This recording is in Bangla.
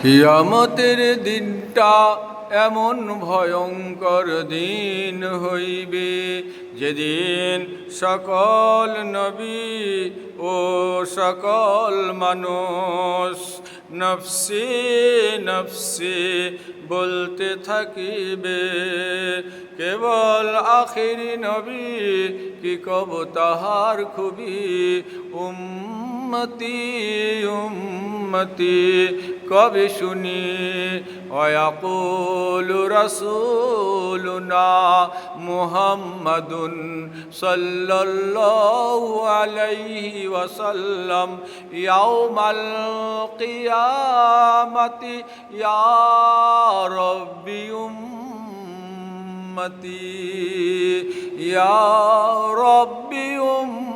কিয়ামতের দিনটা এমন ভয়ঙ্কর দিন হইবে, যেদিন সকল নবী ও সকল মানুষ নফসি নফসি বলতে থাকিবে। কেবল আখিরি নবী কি কব তাহার খুবই উম্মতি উম্মতি কবে শুনি। ওয়াকুলু রাসূলুনা মুহাম্মাদুন সাল্লাল্লাহু আলাইহি ওয়াসাল্লাম ইয়াউমাল কিয়ামাতি ইয়া রাব্বি উম্মতি ইয়া রাব্বি উম্মতি।